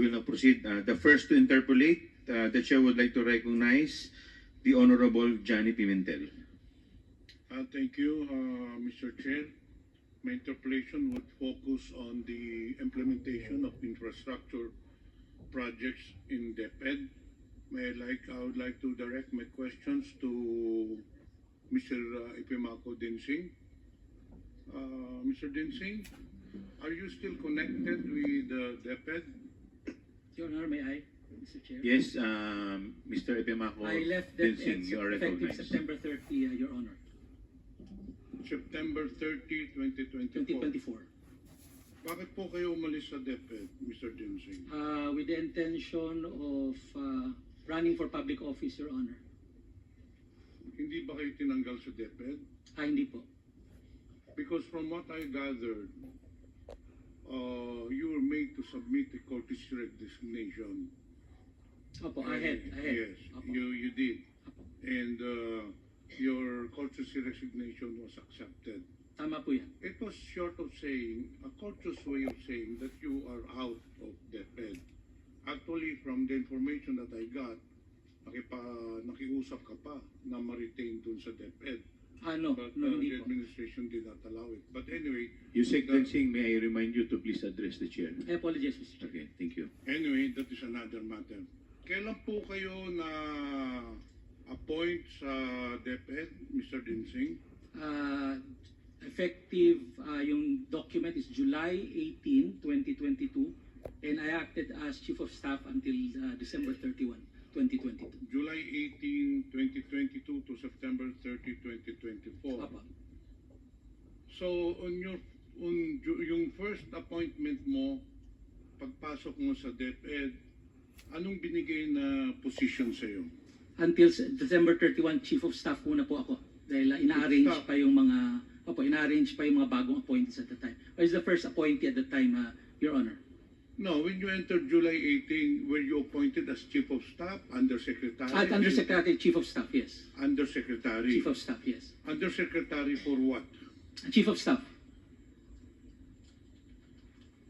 We will now proceed. The first to interpolate, the chair would like to recognize the Honorable Johnny Pimentel. Thank you, Mr. Chair. My interpellation would focus on the implementation of infrastructure projects in deped. I would like to direct my questions to Mr. Epemaco Densing. Mr. Densing, are you still connected with deped? Your Honor, may I, Mr. Chair? Yes, Mr. Epemaco I left Densing, that you are effective recognized. September 30, Your Honor, September 30, 2024. 2024. Bakit po kayo umalis sa DepEd, Mr. Densing? With the intention of running for public office, Your Honor. Hindi ba kayo tinanggal sa DepEd? Hindi po. Because from what I gathered, you were made to submit a courtesy resignation. Opo, ahead. Yes, Opo. you did. Opo. And your courtesy resignation was accepted. Tama po yan. It was short of saying, a courteous way of saying that you are out of DepEd. Actually, from the information that I got, nakiusap ka pa na ma-retain dun sa DepEd. No, But hindi the po. administration did not allow it. But anyway, Yusek Densing, may I remind you to please address the chair. I apologize, Mr. Chair. Okay, thank you. anyway, that is another matter. Kailan po kayo na appoint sa DepEd, Mr. Densing? Effective, yung document is July 18, 2022, and I acted as Chief of Staff until December 31, 2022. July 18, 2022 to September 30, 2024. Opo. So, yung first appointment mo, pagpasok mo sa DepEd, anong binigay na position sa'yo? Until December 31, Chief of Staff muna po ako. Dahil ina-arrange Staff. pa yung mga bagong appointees at the time. I was the first appointee at the time, Your Honor. No, when you entered July 18, were you appointed as Chief of Staff, Undersecretary? Undersecretary, Chief of Staff, yes. Undersecretary. Chief of Staff, yes. Undersecretary for what? Chief of Staff.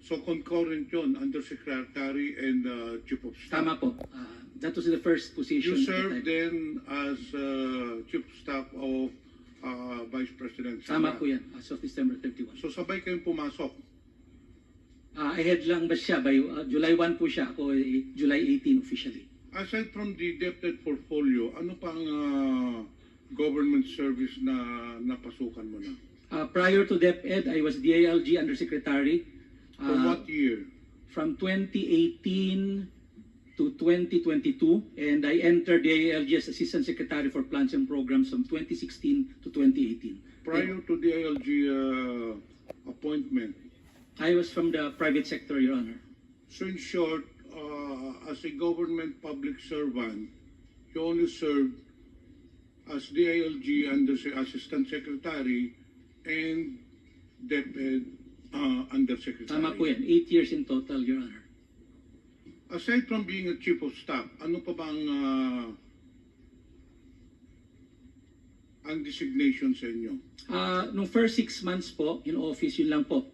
So concurrent yun, Undersecretary and Chief of Staff. Tama po. That was the first position. You at the served time. then as Chief of Staff of Vice President Tama Sara. po yan, as of December 31. So sabay kayong pumasok. Ahead lang ba siya? By July 1 po siya. Ako July 18 officially. Aside from the debted portfolio, ano pang government service na napasukan mo na? Prior to DepEd, I was DILG Undersecretary. From what year? From 2018 to 2022, and I entered DILG as Assistant Secretary for Plans and Programs from 2016 to 2018. Prior to the ILG appointment. I was from the private sector, Your Honor. So in short, as a government public servant, you only served as DILG Assistant Secretary and DepEd Undersecretary. Tama po yan. 8 years in total, Your Honor. Aside from being a Chief of Staff, ano pa bang ang designation sa inyo? Nung first 6 months po, in office, yun lang po.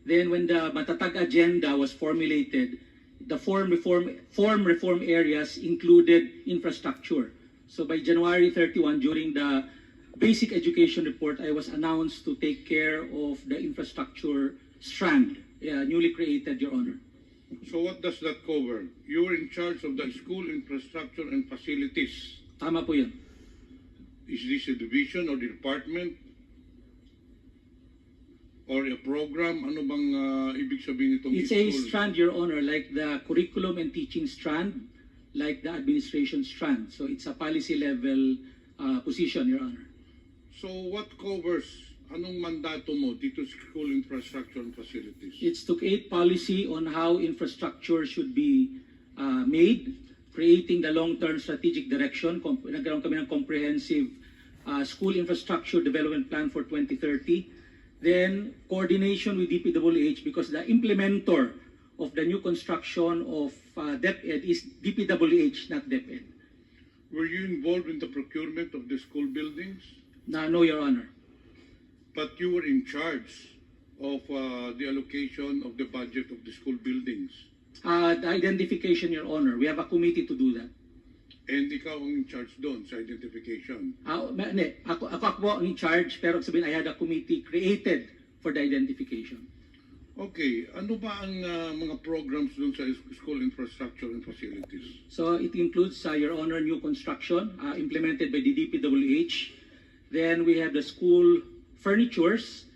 Then when the Matatag agenda was formulated, the form reform areas included infrastructure. So by January 31, during the basic education report, I was announced to take care of the infrastructure strand, newly created, Your Honor. So what does that cover? You were in charge of the school infrastructure and facilities. Tama po yun. Is this a division or department? Or a program? Ano bang ibig sabihin itong It's a school? strand, Your Honor, like the curriculum and teaching strand, like the administration strand. So it's a policy level position, Your Honor. So what covers? Anong mandato mo dito sa school infrastructure and facilities? It's to create policy on how infrastructure should be made, creating the long-term strategic direction. Nagkaroon kami ng comprehensive school infrastructure development plan for 2030. Then coordination with DPWH, because the implementer of the new construction of DepEd is DPWH, not DepEd. Were you involved in the procurement of the school buildings? No, Your Honor. But you were in charge of the allocation of the budget of the school buildings. The identification, Your Honor, we have a committee to do that. And ikaw ang in charge doon sa identification. Ako po ang in charge, pero sabihin, I had a committee created for the identification. Okay, ano ba ang mga programs doon sa school infrastructure and facilities? So it includes, Your Honor, new construction implemented by the DPWH. Then we have the school furnitures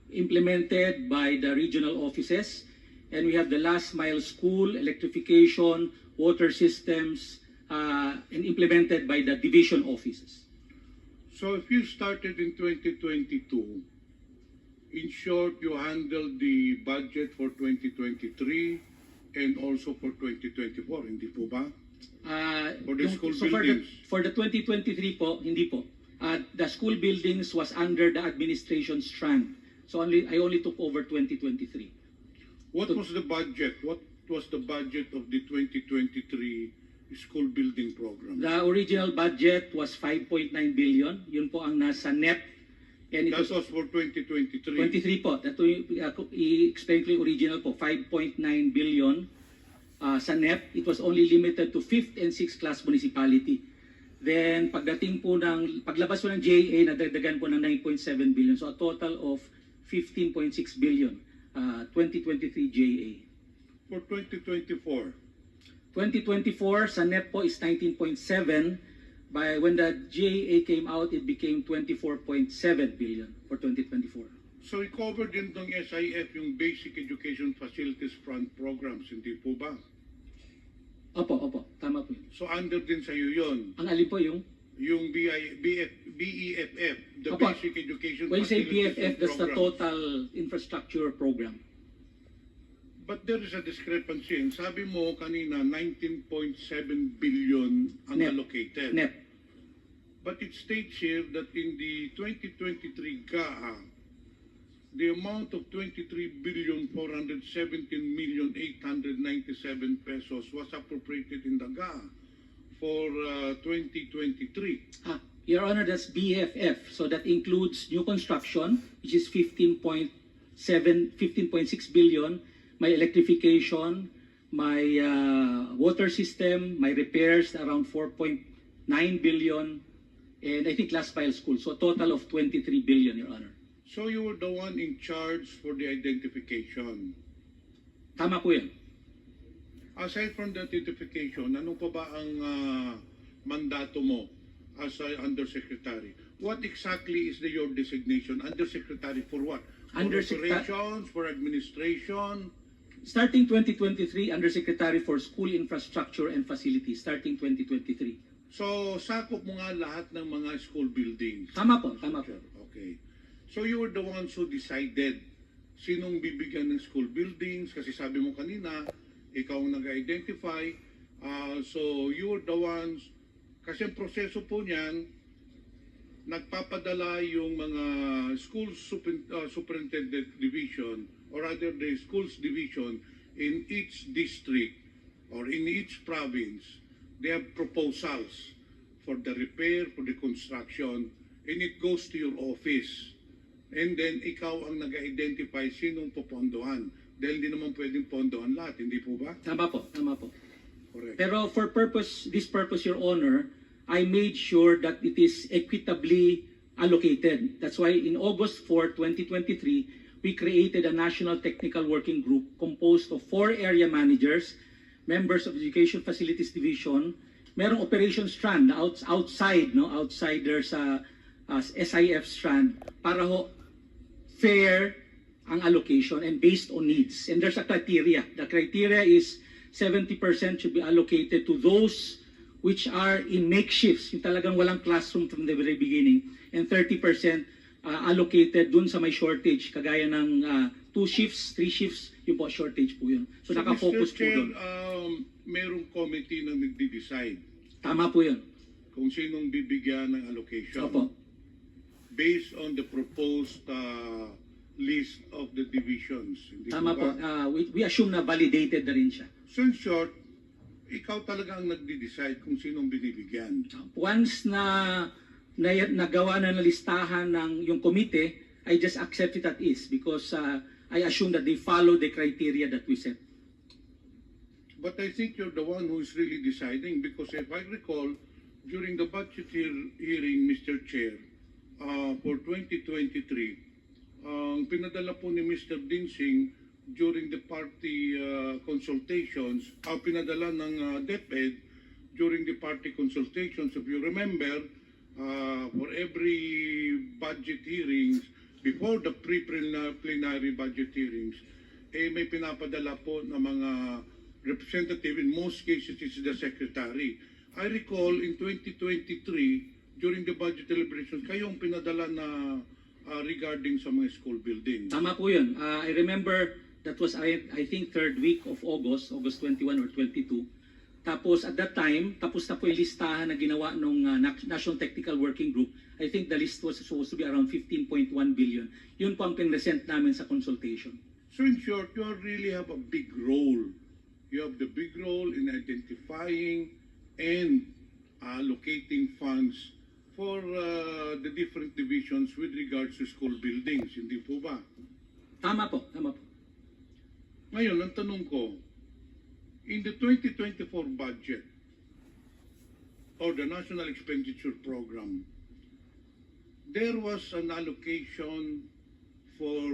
implemented by the regional offices. And we have the last mile school, electrification, water systems, and implemented by the division offices. So if you started in 2022, in short, you handled the budget for 2023 and also for 2024, hindi po ba? For the school buildings? For the 2023 po, hindi po. The school buildings was under the administration strand. So I only took over 2023. What was the budget? What was the budget of the 2023 school building program? The original budget was 5.9 billion. Yun po ang nasa NEP. And That was for 2023. 23 po. That i-explain ko yung original po. 5.9 billion sa NEP. It was only limited to 5th and 6th class municipality. Then pagdating po paglabas po ng JA, nadagdagan po ng 9.7 billion. So a total of 15.6 billion. 2023 JA. For 2024? 2024 sa NEP po is 19.7. When the JA came out, it became 24.7 billion for 2024. So i-cover din ng SIF yung Basic Education Facilities Fund programs, hindi po ba? Opo, tama po yun. So under din sa iyo yun? Ang alin po yung? Yung BEFF, the Opo. Basic Education When you say Facilities BFF, that's the Program. total infrastructure program. But there is a discrepancy. And sabi mo kanina, 19.7 billion ang NEP. allocated. NEP. But it states here that in the 2023 GAA, the amount of 23,417,897 pesos was appropriated in the GAA for 2023. Your Honor, that's BFF. So that includes new construction, which is 15.6 billion, my electrification, my water system, my repairs around 4.9 billion, and I think last mile school. So a total of 23 billion, Your Honor. So you were the one in charge for the identification. Tama po yan. Aside from the identification, ano pa ba ang mandato mo as undersecretary? What exactly is your designation? Undersecretary for what? For operations, for administration? Starting 2023, Undersecretary for School Infrastructure and Facilities, starting 2023. So, sakop mo nga lahat ng mga school buildings. Tama po, tama po. Okay. So, you were the ones who decided sinong bibigyan ng school buildings kasi sabi mo kanina, ikaw ang nag-identify. So, you were the ones, kasi ang proseso po niyan, nagpapadala yung mga school superintendent division or rather the schools division in each district or in each province. They have proposals for the repair, for the construction, and it goes to your office. And then ikaw ang nag-identify sinong popondohan. Dahil hindi naman pwedeng pondohan lahat, hindi po ba? Tama po, tama po. Correct. Pero for this purpose, Your Honor, I made sure that it is equitably allocated. That's why in August 4, 2023, we created a National Technical Working Group composed of 4 area managers, members of Education Facilities Division, merong operations strand outside their SIF strand para ho fair ang allocation and based on needs. And there's a criteria. The criteria is 70% should be allocated to those which are in makeshifts, yung talagang walang classroom from the very beginning, and 30% allocated dun sa may shortage, kagaya ng 2 shifts, 3 shifts, yung po shortage po yun. So nakafocus Mr. po Chair, dun. merong committee na nagde-decide Tama po yun. kung sinong bibigyan ng allocation. Opo. Based on the proposed list of the divisions. Hindi Tama po. ba? We assume na validated na rin siya. So in short, ikaw talaga ang nagde-decide kung sinong binibigyan. Once na nagawa na listahan ng yung komite, I just accept it as is because I assume that they follow the criteria that we set. But I think you're the one who is really deciding, because if I recall, during the budget hearing, Mr. Chair, for 2023, ang pinadala po ni Mr. Densing during the party consultations, pinadala ng DepEd during the party consultations. If you remember, for every budget hearings, before the pre-plenary budget hearings, may pinapadala po ng mga representative, in most cases it's the secretary. I recall in 2023, during the budget deliberations, kayo ang pinadala na regarding sa mga school buildings. Tama po yun. I remember that was, I think, third week of August 21 or 22. Tapos at that time, tapos na po yung listahan na ginawa ng National Technical Working Group. I think the list was supposed to be around 15.1 billion. Yun po ang pinresent namin sa consultation. So in short, you really have a big role. You have the big role in identifying and allocating funds for the different divisions with regards to school buildings, hindi po ba? Tama po, tama po. Ngayon, ang tanong ko, in the 2024 budget or the National Expenditure Program, there was an allocation for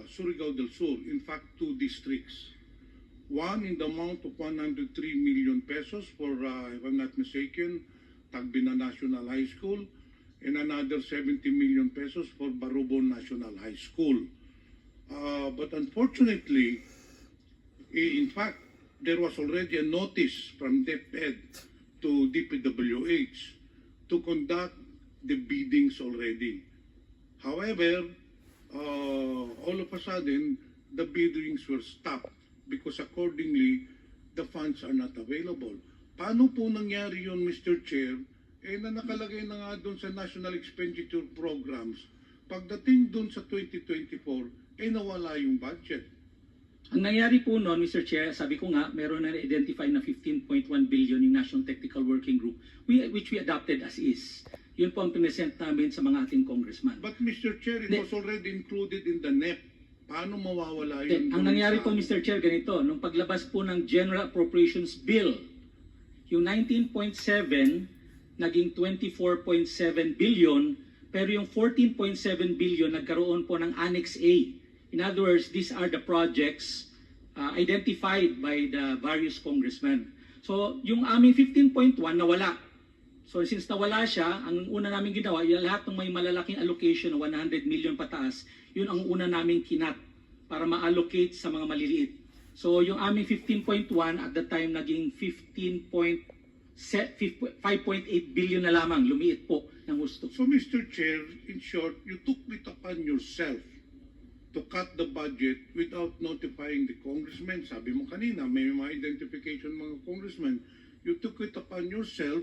Surigao del Sur, in fact, 2 districts. One in the amount of 103 million pesos for, if I'm not mistaken, Tagbina National High School, and another 70 million pesos for Barubon National High School. But unfortunately, in fact, there was already a notice from DepEd to DPWH to conduct the biddings already. However, all of a sudden, the biddings were stopped because accordingly, the funds are not available. Paano po nangyari yun, Mr. Chair? Na nakalagay na nga doon sa National Expenditure Programs, pagdating doon sa 2024, nawala yung budget. Ang nangyari po noon, Mr. Chair, sabi ko nga, meron na identify na 15.1 billion yung National Technical Working Group, which we adopted as is. Yun po ang pinesent namin sa mga ating congressman. But Mr. Chair, it was already included in the NEP. Paano mawawala yun? Ang nangyari po, Mr. Chair, ganito, nung paglabas po ng General Appropriations Bill, yung 19.7 naging 24.7 billion, pero yung 14.7 billion nagkaroon po ng Annex A. In other words, these are the projects identified by the various congressmen. So, yung aming 15.1 nawala. So, since nawala siya, ang una namin ginawa, yung lahat ng may malalaking allocation na 100 million pataas, yun ang una namin kinat para ma-allocate sa mga maliliit. So, yung aming 15.1 at the time naging 5.8 billion na lamang, lumiit po ng gusto. So, Mr. Chair, in short, you took it upon yourself to cut the budget without notifying the congressmen. Sabi mo kanina, may mga identification mga congressmen. You took it upon yourself,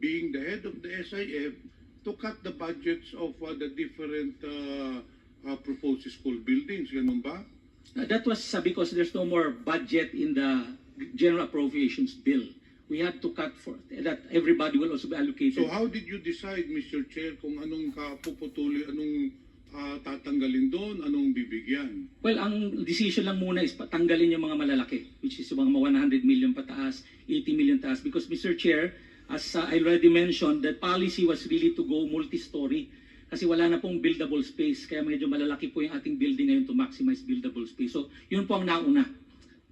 being the head of the SIF, to cut the budgets of the different proposed school buildings. Ganun ba? That was because there's no more budget in the General Appropriations Bill. We had to cut for that. Everybody will also be allocated. So how did you decide, Mr. Chair, kung anong kapuputuli, anong tatanggalin doon, anong bibigyan? Well, ang decision lang muna is patanggalin yung mga malalaki, which is yung mga 100 million pataas, 80 million pataas. Because, Mr. Chair, as I already mentioned, the policy was really to go multi-story. Kasi wala na pong buildable space, kaya medyo malalaki po yung ating building ngayon to maximize buildable space. So, yun po ang nauna.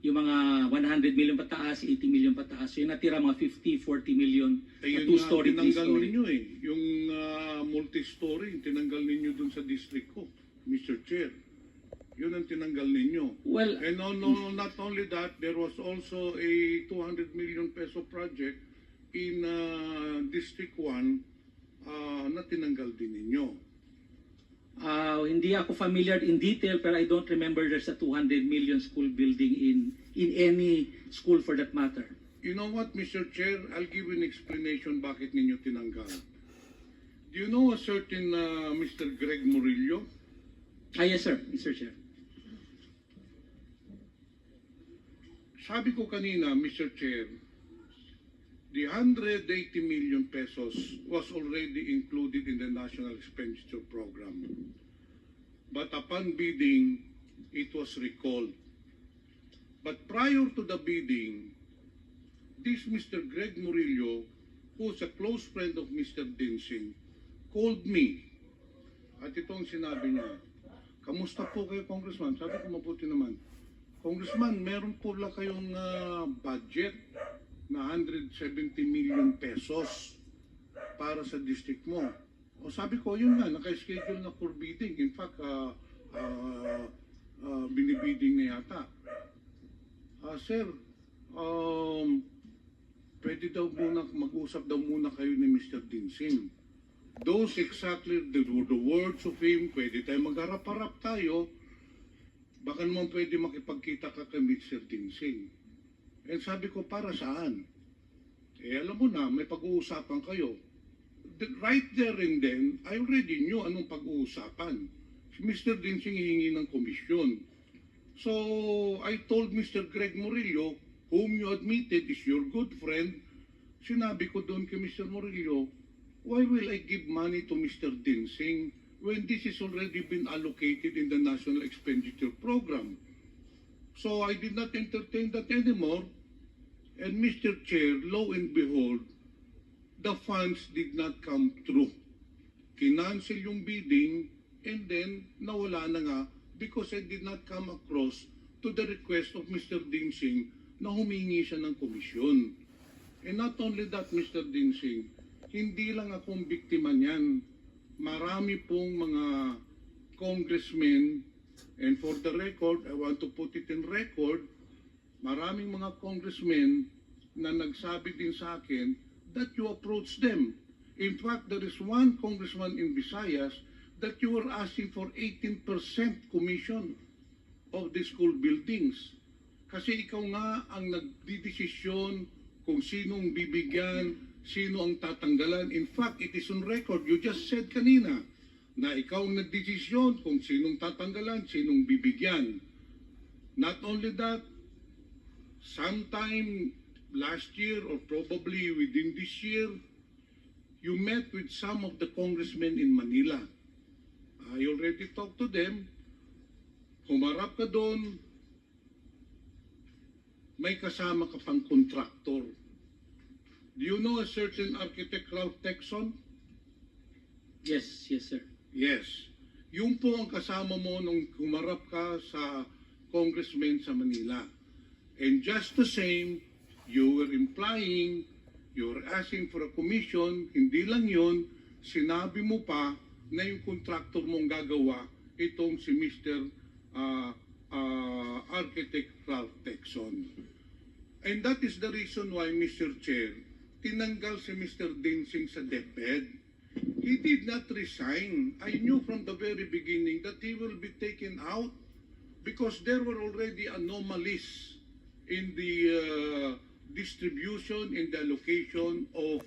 Yung mga 100 million pataas, 80 million pataas. So, yung natira mga 50, 40 million, two-story, three-story. Ninyo yung multi-story, tinanggal ninyo dun sa district ko, Mr. Chair. Yun ang tinanggal ninyo. Well, and not only that, there was also a 200 million peso project in District 1 na tinanggal din ninyo. Hindi ako familiar in detail, pero I don't remember there's a 200 million school building in any school for that matter. You know what, Mr. Chair? I'll give you an explanation bakit ninyo tinanggal. Do you know a certain Mr. Greg Murillo? Yes, sir, Mr. Chair. Sabi ko kanina, Mr. Chair, the 180 million pesos was already included in the National Expenditure Program. But upon bidding, it was recalled. But prior to the bidding, this Mr. Greg Murillo, who's a close friend of Mr. Densing, called me. At itong sinabi niya, kamusta po kayo, Congressman? Sabi ko, mabuti naman. Congressman, meron po lang kayong budget na 170 million pesos para sa district mo. O sabi ko, yun nga, naka-schedule na for bidding. In fact, binibidding na yata. Sir, pwede daw muna, mag-usap daw muna kayo ni Mr. Densing. Those exactly the words of him, pwede tayo magharap-harap tayo. Baka naman pwede makipagkita ka kay Mr. Densing. And sabi ko, para saan? Alam mo na, may pag-uusapan kayo. Right there and then, I already knew anong pag-uusapan. Si Mr. Densing hihingi ng komisyon. So, I told Mr. Greg Murillo, whom you admitted is your good friend, sinabi ko doon kay Mr. Murillo, why will I give money to Mr. Densing when this has already been allocated in the National Expenditure Program? So I did not entertain that anymore. And Mr. Chair, lo and behold, the funds did not come through. Kinancel yung bidding and then nawala na nga because I did not come across to the request of Mr. Densing na humingi siya ng komisyon. And not only that, Mr. Densing, hindi lang akong biktima niyan. Marami pong mga congressmen, and for the record, I want to put it in record, maraming mga congressmen na nagsabi din sa akin that you approach them. In fact, there is one congressman in Visayas that you were asking for 18% commission of the school buildings. Kasi ikaw nga ang nagdidesisyon kung sinong bibigyan, sino ang tatanggalan. In fact, it is on record. You just said kanina na ikaw ang nagdesisyon kung sinong tatanggalan, sinong bibigyan. Not only that, sometime last year or probably within this year, you met with some of the congressmen in Manila. I already talked to them. Humarap ka doon, may kasama ka pang contractor. Do you know a certain architect, Ralph Texon? Yes, yes, sir. Yes. Yung po ang kasama mo nung humarap ka sa congressman sa Manila. And just the same, you were implying, you were asking for a commission, hindi lang yun, sinabi mo pa na yung contractor mong gagawa, itong si Mr. Architect Ralph Texon. And that is the reason why, Mr. Chair, tinanggal si Mr. Densing sa deped. He did not resign. I knew from the very beginning that he will be taken out because there were already anomalies in the distribution and the allocation of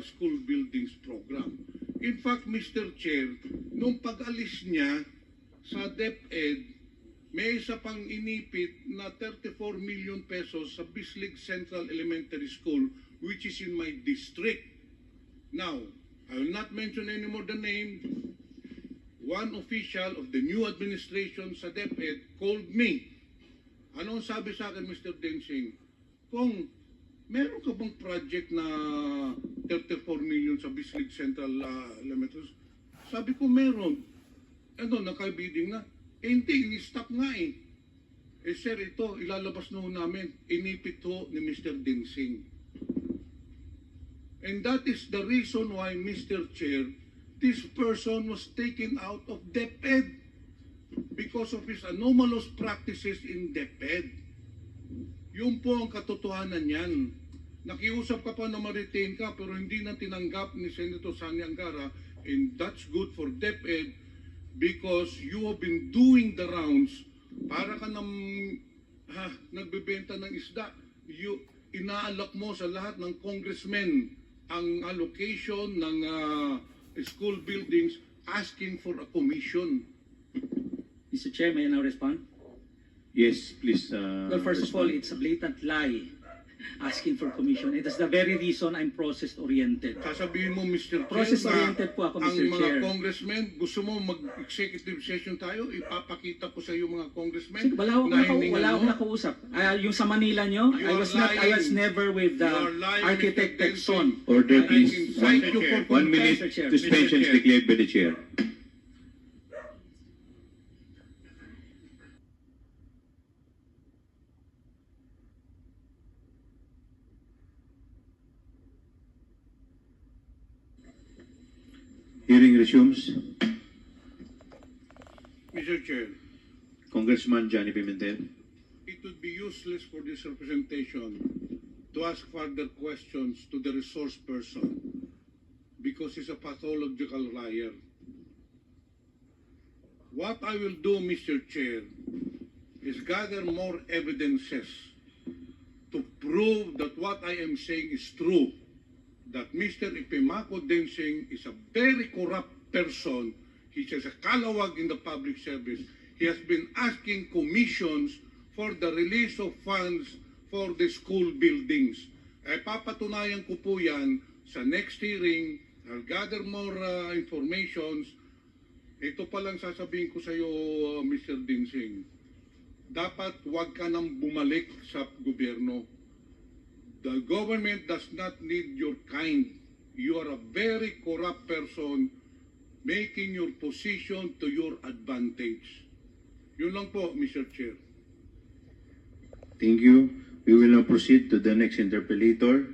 school buildings program. In fact, Mr. Chair, nung pag-alis niya sa DepEd, may isa pang inipit na 34 million pesos sa Bislig Central Elementary School, which is in my district. Now, I will not mention anymore the name. One official of the new administration sa DepEd called me. Ano ang sabi sa akin, Mr. Densing? Kung meron ka bang project na 34 million sa Bislig Central Elementary? Sabi ko meron. Ano, naka-bidding na? Hindi, in-stop nga eh. Sir, ito, ilalabas na namin. Inipit ho ni Mr. Densing. And that is the reason why, Mr. Chair, this person was taken out of DepEd because of his anomalous practices in DepEd. Yun po ang katotohanan niyan. Nakiusap ka pa na ma-retain ka pero hindi na tinanggap ni Senator Sani Angara, and that's good for DepEd because you have been doing the rounds para ka nang nagbebenta ng isda. Inaalok mo sa lahat ng congressmen ang allocation ng school buildings asking for a commission. Mr. Chair, may I now respond? Yes, please. Well, first of all, it's a blatant lie asking for commission. And that's the very reason I'm process-oriented. Sasabihin mo, Mr. Chair, Process-oriented po ako, ang Mr. mga Chair. congressmen, gusto mo mag-executive session tayo, ipapakita ko sa iyo mga congressmen. Sige, wala akong nakausap. Yung sa Manila nyo, You I are was lying. never with the You are lying, architect Mr. Texon. Order, And I please. invite you for 1 minute Mr. Chair. suspension is Mr. Chair. declared by the chair. Hearing resumes. Mr. Chair, Congressman Johnny Pimentel. it would be useless for this representation to ask further questions to the resource person because he's a pathological liar. What I will do, Mr. Chair, is gather more evidences to prove that what I am saying is true, that Mr. Epemaco Densing is a very corrupt person. He's a kalawag in the public service. He has been asking commissions for the release of funds for the school buildings. Papatunayan ko po yan sa next hearing. I'll gather more informations. Ito pa lang sasabihin ko sa iyo, Mr. Densing. Dapat huwag ka nang bumalik sa gobyerno. The government does not need your kind. You are a very corrupt person making your position to your advantage. Yun lang po, Mr. Chair. Thank you. We will now proceed to the next interpellator.